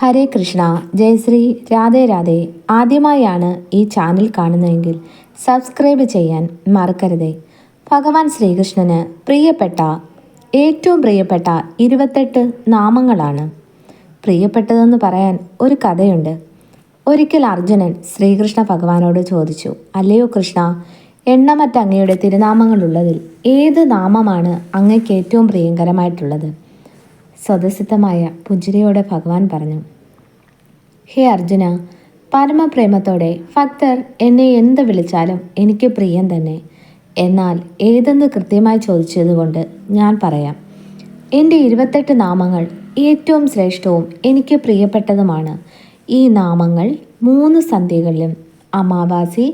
ഹരേ കൃഷ്ണ, ജയശ്രീ, രാധേ രാധേ. ആദ്യമായാണ് ഈ ചാനൽ കാണുന്നതെങ്കിൽ സബ്സ്ക്രൈബ് ചെയ്യാൻ മറക്കരുതേ. ഭഗവാൻ ശ്രീകൃഷ്ണന് ഏറ്റവും പ്രിയപ്പെട്ട 28 നാമങ്ങളാണ്. പ്രിയപ്പെട്ടതെന്ന് പറയാൻ ഒരു കഥയുണ്ട്. ഒരിക്കൽ അർജുനൻ ശ്രീകൃഷ്ണ ഭഗവാനോട് ചോദിച്ചു, അല്ലയോ കൃഷ്ണ, എണ്ണമറ്റ അങ്ങയുടെ തിരുനാമങ്ങളുള്ളതിൽ ഏത് നാമമാണ് അങ്ങയ്ക്ക് ഏറ്റവും പ്രിയങ്കരമായിട്ടുള്ളത്? സ്വതസിദ്ധമായ പുഞ്ചിരിയോടെ ഭഗവാൻ പറഞ്ഞു, ഹേ അർജുന, പരമപ്രേമത്തോടെ ഭക്തർ എന്നെ എന്ത് വിളിച്ചാലും എനിക്ക് പ്രിയം തന്നെ. എന്നാൽ ഏതെന്ന് കൃത്യമായി ചോദിച്ചതുകൊണ്ട് ഞാൻ പറയാം. എൻ്റെ 28 നാമങ്ങൾ ഏറ്റവും ശ്രേഷ്ഠവും എനിക്ക് പ്രിയപ്പെട്ടതുമാണ്. ഈ നാമങ്ങൾ 3 സന്ധ്യകളിലും അമാവാസി,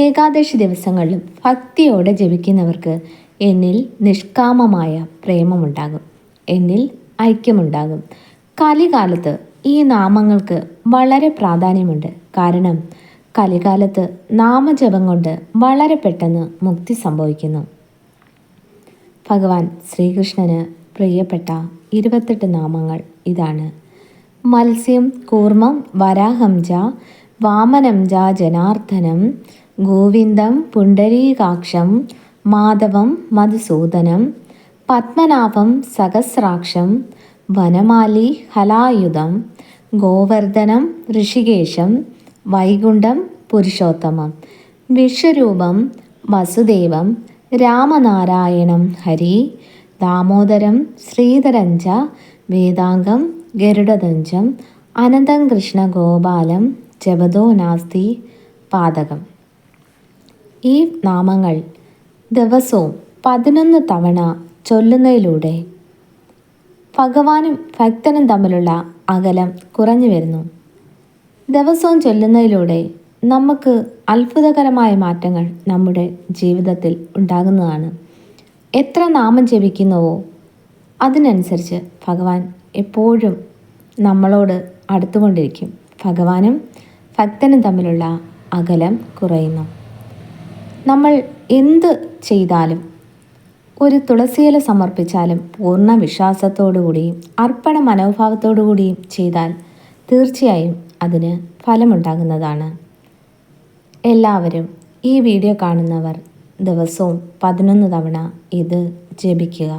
ഏകാദശി ദിവസങ്ങളിലും ഭക്തിയോടെ ജപിക്കുന്നവർക്ക് എന്നിൽ നിഷ്കാമമായ പ്രേമമുണ്ടാകും, എന്നിൽ ഐക്യമുണ്ടാകും. കലികാലത്ത് ഈ നാമങ്ങൾക്ക് വളരെ പ്രാധാന്യമുണ്ട്. കാരണം കലികാലത്ത് നാമജപം കൊണ്ട് വളരെ പെട്ടെന്ന് മുക്തി സംഭവിക്കുന്നു. ഭഗവാൻ ശ്രീകൃഷ്ണന് പ്രിയപ്പെട്ട 28 നാമങ്ങൾ ഇതാണ്. മത്സ്യം കൂർമ്മം വരാഹം ച വാമനം ച ജനാർദ്ദനം ഗോവിന്ദം പുണ്ടരീകാക്ഷം മാധവം മധുസൂദനം പത്മനാഭം സഹസ്രാക്ഷം വനമാലി ഹലായുധം ഗോവർദ്ധനം ഋഷികേശം വൈകുണ്ഠം പുരുഷോത്തമം വിശ്വരൂപം വസുദേവം രാമനാരായണം ഹരി ദാമോദരം ശ്രീധരഞ്ച വേദാംഗം ഗരുഡധ്വജം അനന്തം കൃഷ്ണ ഗോപാലം ജപതോ നാസ്തി പാതകം. ഈ നാമങ്ങൾ ദിവസവും 11 തവണ ചൊല്ലുന്നതിലൂടെ ഭഗവാനും ഭക്തനും തമ്മിലുള്ള അകലം കുറഞ്ഞു വരുന്നു. ദിവസവും ചൊല്ലുന്നതിലൂടെ നമുക്ക് അത്ഭുതകരമായ മാറ്റങ്ങൾ നമ്മുടെ ജീവിതത്തിൽ ഉണ്ടാകുന്നതാണ്. എത്ര നാമം ജപിക്കുന്നുവോ അതിനനുസരിച്ച് ഭഗവാൻ എപ്പോഴും നമ്മളോട് അടുത്തുകൊണ്ടിരിക്കും. ഭഗവാനും ഭക്തനും തമ്മിലുള്ള അകലം കുറയുന്നു. നമ്മൾ എന്ത് ചെയ്താലും, ഒരു തുളസിയില സമർപ്പിച്ചാലും പൂർണ്ണ വിശ്വാസത്തോടുകൂടിയും അർപ്പണ മനോഭാവത്തോടുകൂടിയും ചെയ്താൽ തീർച്ചയായും അതിന് ഫലമുണ്ടാകുന്നതാണ്. എല്ലാവരും ഈ വീഡിയോ കാണുന്നവർ ദിവസവും 11 തവണ ഇത് ജപിക്കുക.